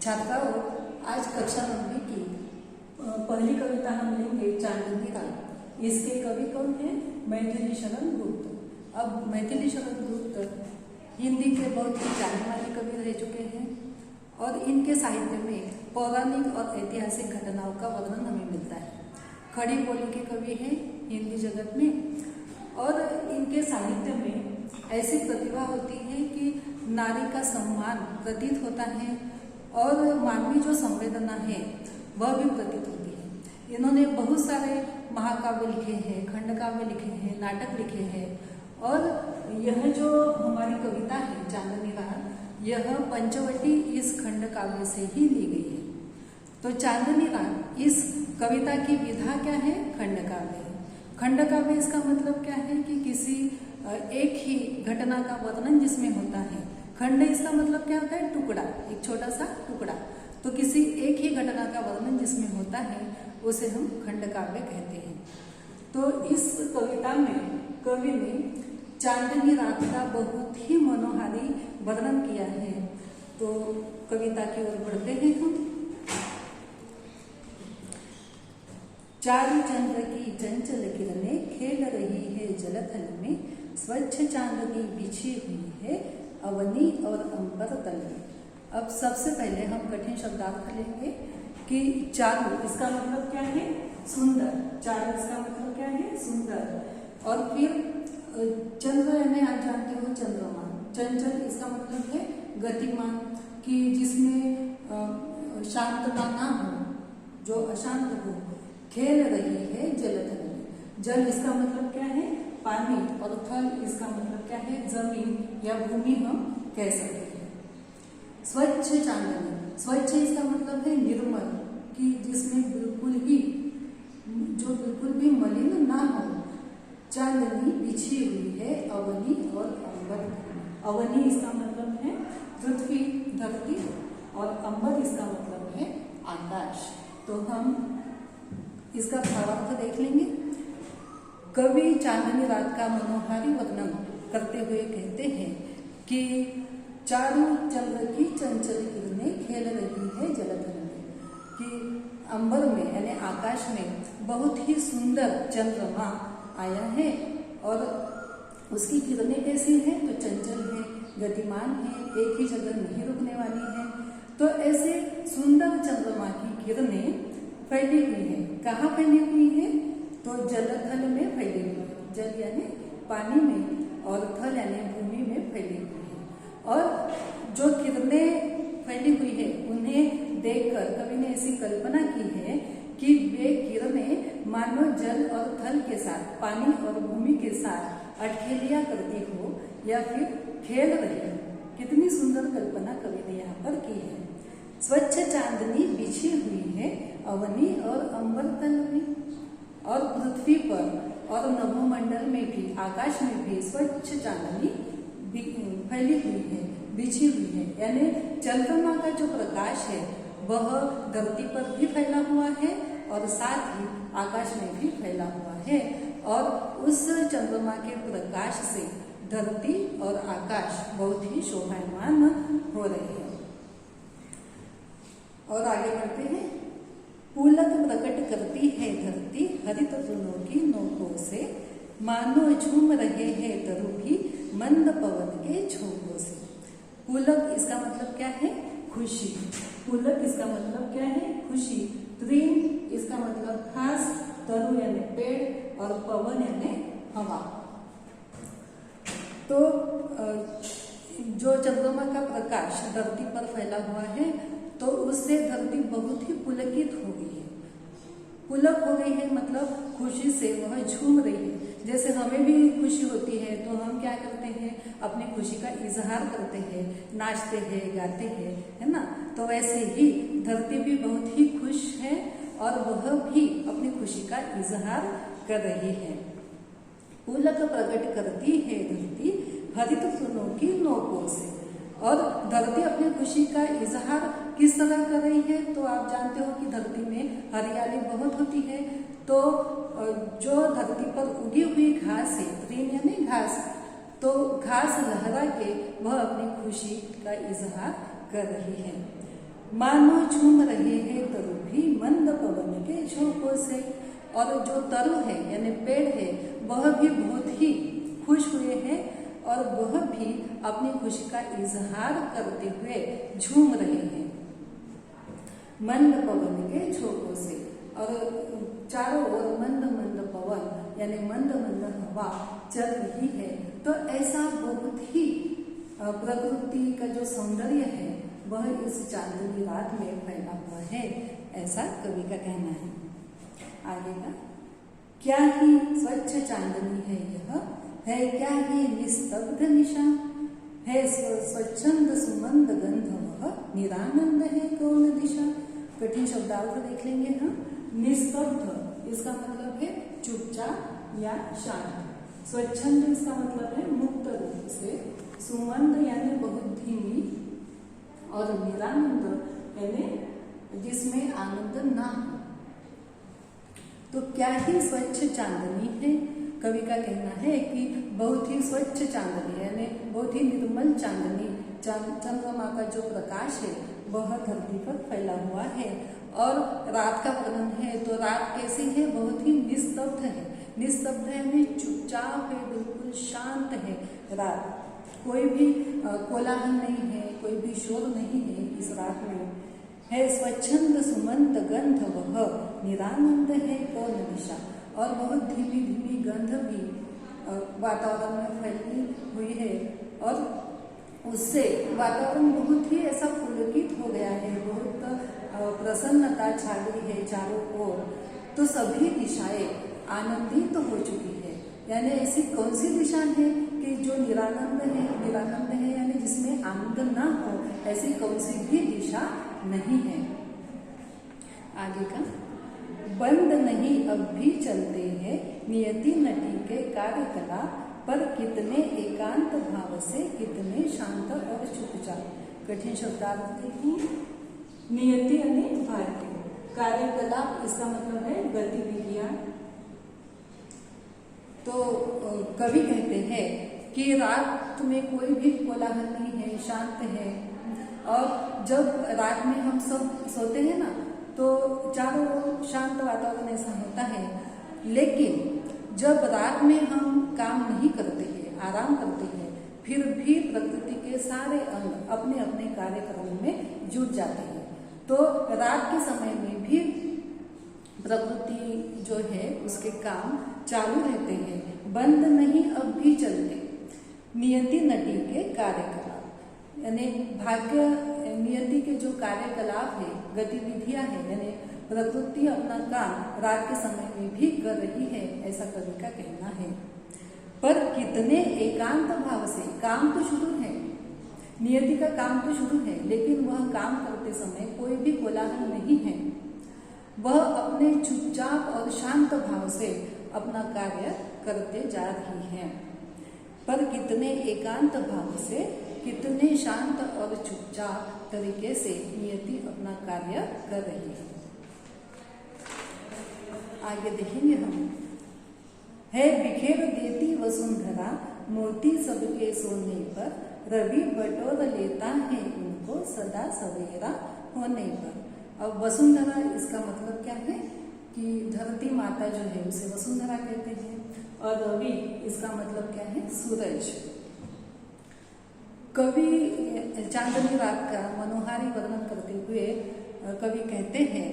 छात्राओं, आज कक्षा 9वीं की पहली कविता हम लेंगे चांदनी रात। इसके कवि कौन है? मैथिली शरण गुप्त। अब मैथिली शरण गुप्त हिंदी के बहुत ही जाने माने कवि रह चुके हैं और इनके साहित्य में पौराणिक और ऐतिहासिक घटनाओं का वर्णन हमें मिलता है। खड़ी बोली के कवि हैं हिंदी जगत में और इनके साहित्य में ऐसी प्रतिभा होती है कि नारी का सम्मान प्रतीत होता है और मानवीय जो संवेदना है वह भी प्रतीत होती है। इन्होंने बहुत सारे महाकाव्य लिखे हैं, खंडकाव्य लिखे हैं, नाटक लिखे हैं और यह जो हमारी कविता है चांदनी रात, यह पंचवटी इस खंड काव्य से ही ली गई है। तो चांदनी रात इस कविता की विधा क्या है? खंड काव्य है। खंड काव्य इसका मतलब क्या है कि किसी एक ही घटना का वर्णन जिसमें होता है। खंड इसका मतलब क्या होता है? टुकड़ा, एक छोटा सा टुकड़ा। तो किसी एक ही घटना का वर्णन जिसमें होता है उसे हम खंड काव्य कहते हैं। तो इस कविता में कवि ने चांदनी रात का बहुत ही मनोहारी वर्णन किया है। तो कविता की ओर बढ़ते हैं हम। चारु चंद्र की चंचल किरणें खेल रही है जलथल में, स्वच्छ चांदनी बिछी हुई है अवनी और अंबर तल में। अब सबसे पहले हम कठिन शब्दार्थ लेंगे कि चारु इसका मतलब क्या है? सुंदर। चारु इसका मतलब क्या है? सुंदर। और फिर चंद्र यानी आप जानते हो चंद्रमा। चंचल इसका मतलब है गतिमान, कि जिसमें शांतता ना हो, जो अशांत हो। खेल रही है जलथल में। जल इसका मतलब क्या है? पानी। और थल इसका मतलब क्या है? जमीन या भूमि हम कह सकते हैं। स्वच्छ चांदनी, स्वच्छ इसका मतलब है निर्मल, कि जिसमें बिल्कुल भी मलिन ना हो। चांदनी बिछी हुई है अवनी और अंबर। अवनी इसका मतलब है पृथ्वी, धरती, और अंबर इसका मतलब है आकाश। तो हम इसका भावार्थ देख लेंगे। कवि चांदनी रात का मनोहारी वर्णन करते हुए कहते हैं कि चारु चंद्र की चंचल किरणें खेल रही है जलथल में, कि अंबर में यानी आकाश में बहुत ही सुंदर चंद्रमा आया है और उसकी किरणें कैसी हैं? तो चंचल है, गतिमान है, एक ही जगह नहीं रुकने वाली है। तो ऐसे सुंदर चंद्रमा की किरणें फैली हुई है। कहाँ फैली हुई है? तो जलथल में फैली हुई है। जल यानी पानी में और थल यानी भूमि में फैली हुई है। और जो किरणें फैली हुई है उन्हें देखकर कवि ने ऐसी कल्पना की है कि वे किरणें मानो जल और थल के साथ, पानी और भूमि के साथ अटखेलियां करती हो या फिर खेल रही हो। कितनी सुंदर कल्पना कवि ने यहाँ पर की है। स्वच्छ चांदनी बिछी हुई है अवनी और अंबर तल में। और पृथ्वी पर और नभोमंडल में भी, आकाश में भी स्वच्छ चांदनी फैली हुई है, बिछी हुई है। यानी चंद्रमा का जो प्रकाश है वह धरती पर भी फैला हुआ है और साथ ही आकाश में भी फैला हुआ है। और उस चंद्रमा के प्रकाश से धरती और आकाश बहुत ही शोभायमान हो रहे हैं। और आगे बढ़ते हैं। पुलक प्रकट करती है धरती हरित तृणों की नोकों से, मानो झूम रहे हैं तरु भी मंद पवन के झोंकों से। पुलक इसका मतलब क्या है? खुशी। पुलक इसका मतलब क्या है? खुशी। तृण इसका मतलब घास, तरु यानी पेड़ और पवन यानी हवा। तो जो चंद्रमा का प्रकाश धरती पर फैला हुआ है तो उससे धरती बहुत ही पुलकित हो गई है। पुलक हो गई है मतलब खुशी से वह झूम रही है। जैसे हमें भी खुशी होती है तो हम क्या करते हैं? अपनी खुशी का इजहार करते हैं, नाचते हैं, गाते हैं, है ना। तो वैसे ही धरती भी बहुत ही खुश है और वह भी अपनी खुशी का इजहार कर रही है। पुलक प्रकट करती है धरती हरित तृणों की नोकों से। और धरती अपनी खुशी का इजहार किस तरह कर रही है? तो आप जानते हो कि धरती में हरियाली बहुत होती है। तो जो धरती पर उगी हुई घास है, तृण यानी घास, तो घास लहरा के वह अपनी खुशी का इजहार कर रही है। मानो झूम रहे हैं तरु भी मंद पवन के झोंकों से। और जो तरु है यानी पेड़ है वह भी बहुत ही खुश हुए हैं और वह भी अपनी खुशी का इजहार करते हुए झूम रहे हैं मंद पवन के झोंकों से। और चारों ओर मंद मंद पवन यानी मंद मंद हवा चल रही है। तो ऐसा बहुत ही प्रकृति का जो सौंदर्य है वह इस चांदनी रात में फैला हुआ है, ऐसा कवि का कहना है। आगे का, क्या ही स्वच्छ चांदनी है यह, है क्या ही निस्तब्ध निशा, है स्वच्छंद सुमंद गंध वह, निरानंद है कौन दिशा। कठिन शब्दार्थ देख लेंगे हम। निस्तब्ध इसका मतलब है चुपचाप या शांत। स्वच्छंद इसका मतलब है मुक्त रूप से। सुमंद यानी बहुत धीमी। और निरानंद यानी जिसमें आनंद ना हो। तो क्या ही स्वच्छ चांदनी है, कवि का कहना है कि बहुत ही स्वच्छ चांदनी यानी बहुत ही निर्मल चांदनी। चंद्रमा का जो प्रकाश है वह धरती पर फैला हुआ है। और रात का वर्णन है तो रात कैसी है, बहुत ही निस्तब्ध है। निस्तब्ध यानी चुपचाप है, बिल्कुल शांत है रात। कोई भी कोलाहल नहीं है, कोई भी शोर नहीं है इस रात में। है स्वच्छंद सुमंद गंध वह, निरानंद है कौन दिशा। और बहुत धीमी धीमी गंध भी वातावरण में फैली हुई है और उससे वातावरण बहुत ही ऐसा पुलकित हो गया है, बहुत प्रसन्नता छा गई है चारों ओर। तो सभी दिशाएं आनंदित तो हो चुकी है। यानी ऐसी कौन सी दिशा है कि जो निरानंद है यानी जिसमें आनंद ना हो, ऐसी कौन सी भी दिशा नहीं है। आगे का, बंद नहीं अब भी चलते हैं नियति नटी के कार्यकलाप, पर कितने एकांत भाव से कितने शांत और चुपचाप। कठिन शब्दार्थ देखिए। नियति यानी भाग्य, कार्यकलाप इसका मतलब है गतिविधियां। तो कवि कहते हैं कि रात में कोई भी कोलाहल नहीं है, शांत है। और जब रात में हम सब सोते हैं ना तो चारों ओर शांत वातावरण ऐसा होता है। लेकिन जब रात में हम काम नहीं करते हैं, आराम करते हैं, फिर भी प्रकृति के सारे अंग अपने अपने कार्यक्रम में जुट जाते हैं। तो रात के समय में भी प्रकृति जो है उसके काम चालू रहते हैं, बंद नहीं अब भी चलते। नियति नटी के कार्यकलाप यानी भाग्य नियति के जो कार्यकलाप है, गतिविधियां हैं, यानी प्रकृति अपना काम रात के समय में भी कर रही है, ऐसा कवि का कहना है। पर कितने एकांत भाव से, काम तो शुरू है, नियति का काम तो शुरू है, लेकिन वह काम करते समय कोई भी कोलाहल नहीं है। वह अपने चुपचाप और शांत भाव से अपना कार्य करते जा रही है। पर कितने एकांत भाव से, कितने शांत और चुपचाप तरीके से नियति अपना कार्य कर रही है। आगे देखेंगे हम। है बिखेर देती वसुंधरा मोती सबके सोने पर, रवि बटोर लेता है उनको सदा सवेरा होने पर। अब वसुंधरा इसका मतलब क्या है कि धरती माता जो है उसे वसुंधरा कहते हैं। और रवि इसका मतलब क्या है, सूरज। कवि चांदनी रात का मनोहारी वर्णन करते हुए कवि कहते हैं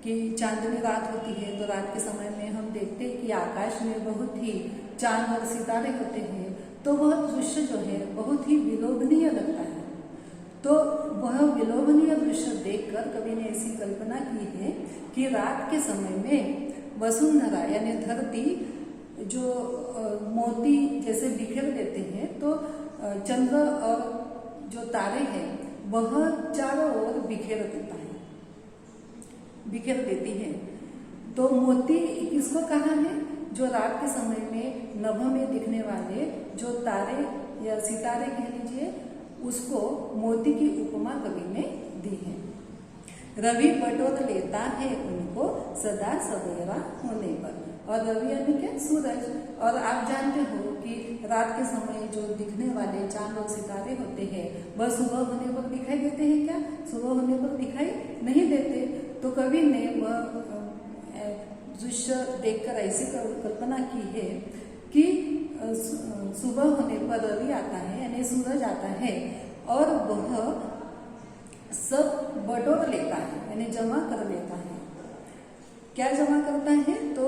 कि चांदनी रात होती है तो रात के समय में हम देखते हैं कि आकाश में बहुत ही चांद और सितारे होते हैं। तो वह दृश्य जो है बहुत ही विलोभनीय लगता है। तो वह विलोभनीय दृश्य देखकर कवि ने ऐसी कल्पना की है कि रात के समय में वसुंधरा यानी धरती जो मोती जैसे बिखेर देते हैं, तो चंद्र और जो तारे हैं वह चारों ओर बिखेर देती है। तो मोती किसको कहा है, जो रात के समय में नभ में दिखने वाले जो तारे या सितारे कह लीजिए, उसको मोती की उपमा कवि ने दी है। रवि बटोर लेता है उनको सदा सवेरा होने पर। और रवि यानी क्या, सूरज। और आप जानते हो कि रात के समय जो दिखने वाले चांद और सितारे होते हैं वह सुबह होने पर दिखाई देते हैं क्या, सुबह होने पर दिखाई कवि ने वह दृश्य देखकर ऐसी कल्पना की है कि सुबह होने पर रवि आता है यानी सूरज आता है और वह सब बटोर लेता है यानी जमा कर लेता है। क्या जमा करता है? तो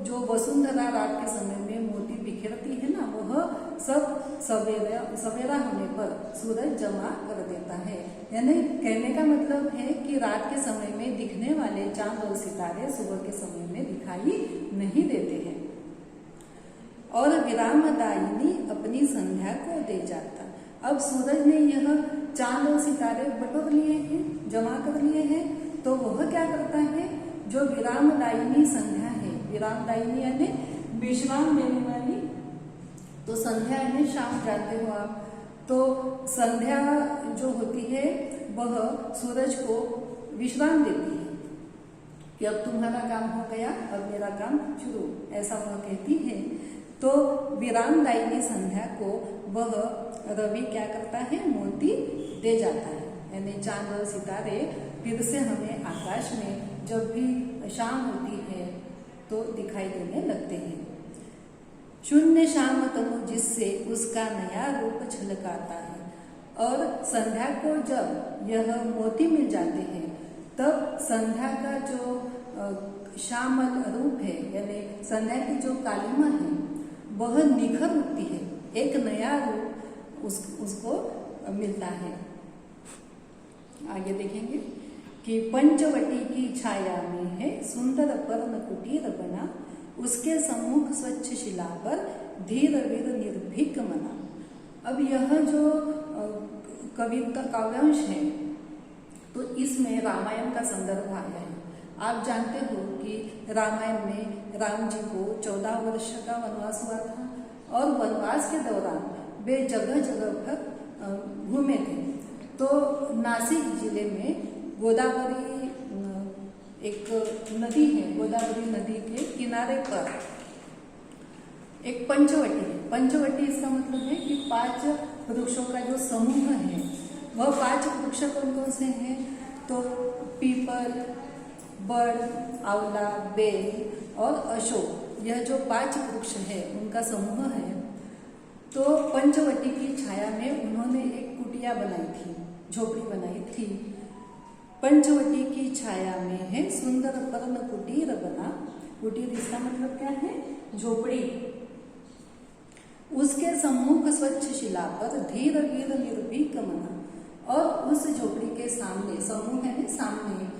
जो वसुंधरा रात के समय में मोती बिखेरती है ना, वह सब सवेरा होने पर सूरज जमा कर देता है। यानी कहने का मतलब है कि रात के समय में दिखने वाले चांद और सितारे सुबह के समय में दिखाई नहीं देते हैं। और विरामदायिनी अपनी संध्या को दे जाता। अब सूरज ने यह चांद और सितारे बटोर लिए हैं, जमा कर लिए हैं, तो वह क्या करता है? जो विरामदायिनी संध्या है, विरामदायिनी यानी विश्राम देने वाली, तो संध्या यानी शाम, जानते हो आप। तो संध्या जो होती है वह सूरज को विश्राम देती है कि अब तुम्हारा काम हो गया, अब मेरा काम शुरू, ऐसा वह कहती है। तो विरामदायिनी संध्या को वह रवि क्या करता है? मोती दे जाता है। यानी चांद और सितारे फिर से हमें आकाश में जब भी शाम होती है तो दिखाई देने लगते हैं। शून्य शाम तमु जिससे उसका नया रूप झलकाता है। और संध्या को जब यह मोती मिल जाते हैं तब संध्या का जो श्यामल रूप है यानी संध्या की जो कालिमा है वह निखर उठती है, एक नया रूप उसको मिलता है। आगे देखेंगे कि पंचवटी की छाया में है सुंदर पर्ण कुटीर बना, उसके सम्मुख स्वच्छ शिला पर धीर वीर निर्भीक मना। अब यह जो कविता काव्यांश है तो इसमें रामायण का संदर्भ आया है। आप जानते हो कि रामायण में राम जी को 14 वर्ष का वनवास हुआ था और वनवास के दौरान वे जगह जगह पर घूमे थे। तो नासिक जिले में गोदावरी एक नदी है, गोदावरी नदी के किनारे पर एक पंचवटी है। पंचवटी इसका मतलब है कि 5 वृक्षों का जो समूह है, वह 5 वृक्ष कौन कौन से हैं? तो पीपल, बड़, आंवला, बेल और अशोक, यह जो 5 वृक्ष है उनका समूह है। तो पंचवटी की छाया में उन्होंने एक कुटिया बनाई थी, झोपड़ी बनाई थी। पंचवटी की छाया में है सुंदर पर्ण कुटीर बना। कुटीर इसका मतलब क्या है? झोपड़ी। उसके सम्मुख स्वच्छ शिला पर धीर वीर निर्भीक मना। और उस झोपड़ी के सामने, समूह है सामने,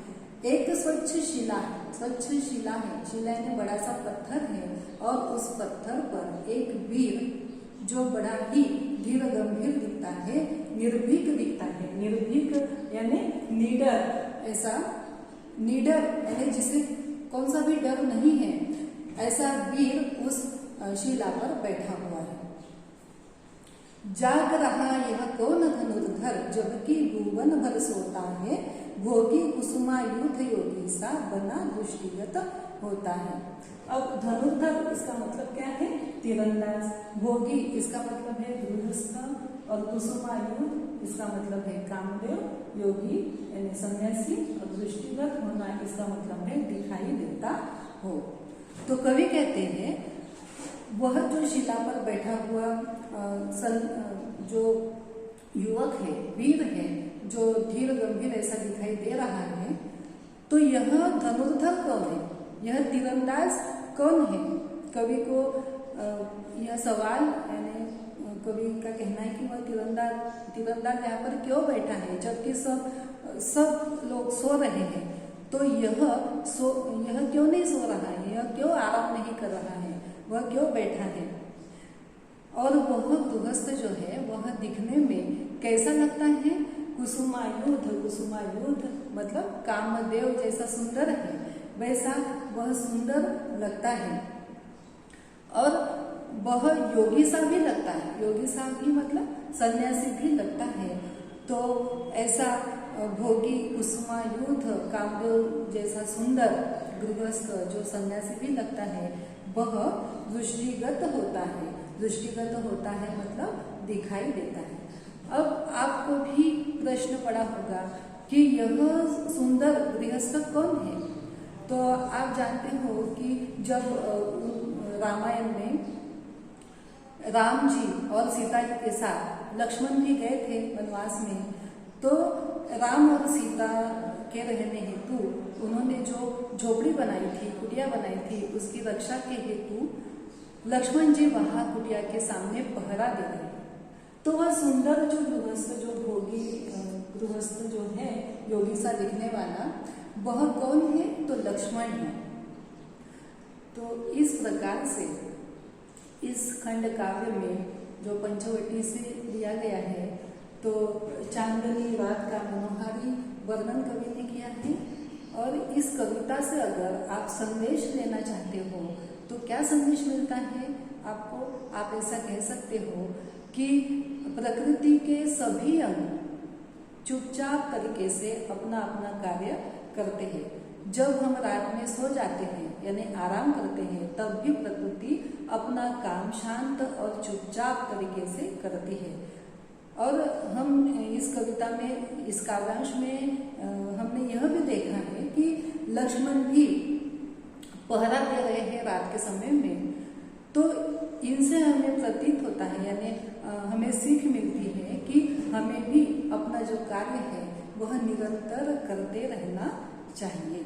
एक स्वच्छ शिला है। स्वच्छ शिला है, शिला यानी बड़ा सा पत्थर है और उस पत्थर पर एक वीर जो बड़ा ही धीर गंभीर दिखता है, निर्भीक दिखता है। निर्भीक यानी निडर, ऐसा निडर यानी जिसे कौन सा भी डर नहीं है, ऐसा वीर उस शिला पर बैठा हुआ है। जाग रहा यह कौन धनुर्धर, जबकि भुवन भर सोता है, भोगी कुसुमायुध योगी सा बना दृष्टिगत होता है। अब धनुर्धर इसका मतलब क्या है? तीरंदाज। भोगी इसका मतलब है गृहस्थ और कुसुमायुध इसका मतलब है कामदेव। योगी यानी सन्यासी और दृष्टिगत होना इसका मतलब है दिखाई देता हो। तो कवि कहते हैं वह जो शिला पर बैठा हुआ जो युवक है, वीर है, जो धीर गंभीर ऐसा दिखाई दे रहा है, तो यह धनुर्धर कौन है? यह तीरंदाज कौन है? कवि को यह सवाल, यानी कवि का कहना है कि वह तीरंदाज यहाँ पर क्यों बैठा है जबकि सब लोग सो रहे हैं। तो यह क्यों नहीं सो रहा है? यह क्यों आराम नहीं कर रहा है? वह क्यों बैठा है? और वह गृहस्थ जो है वह दिखने में कैसा लगता है? कुसुमायुध। कुसुमायुध मतलब कामदेव जैसा सुंदर है, वैसा वह सुंदर लगता है। और वह योगी सा भी लगता है। योगी सा भी मतलब सन्यासी भी लगता है। तो ऐसा भोगी कुसुमायुध कामदेव जैसा सुंदर गृहस्थ जो सन्यासी भी लगता है, वह दृष्टिगत होता है। दृष्टिगत होता है मतलब दिखाई देता है। अब आपको भी प्रश्न पड़ा होगा कि यह सुंदर गृहस्थ कौन है। तो आप जानते हो कि जब रामायण में राम जी और सीता जी के साथ लक्ष्मण भी गए थे वनवास में, तो राम और सीता के रहने हेतु उन्होंने जो झोपड़ी बनाई थी, कुटिया बनाई थी, उसकी रक्षा के हेतु लक्ष्मण जी वहां कुटिया के सामने पहरा दे रहे हैं। तो वह सुंदर जो गृहस्थ, जो भोगी गृहस्थ जो है, योगी सा दिखने वाला, वह कौन है? तो लक्ष्मण है। तो इस प्रकार से इस खंड काव्य में जो पंचवटी से लिया गया है, तो चांदनी रात का मनोहारी वर्णन कवि ने किया है। और इस कविता से अगर आप संदेश लेना चाहते हो तो क्या संदेश मिलता है आपको? आप ऐसा कह सकते हो कि प्रकृति के सभी अंग चुपचाप तरीके से अपना अपना कार्य करते हैं। जब हम रात में सो जाते हैं यानी आराम करते हैं, तब भी प्रकृति अपना काम शांत और चुपचाप तरीके से करती है। और हम इस कविता में, इस काव्यांश में हमने यह भी देखा है कि लक्ष्मण भी पहरा दे रहे हैं रात के समय में। तो इनसे हमें प्रतीत होता है, यानी हमें सीख मिलती है कि हमें भी अपना जो कार्य है वह निरंतर करते रहना चाहिए।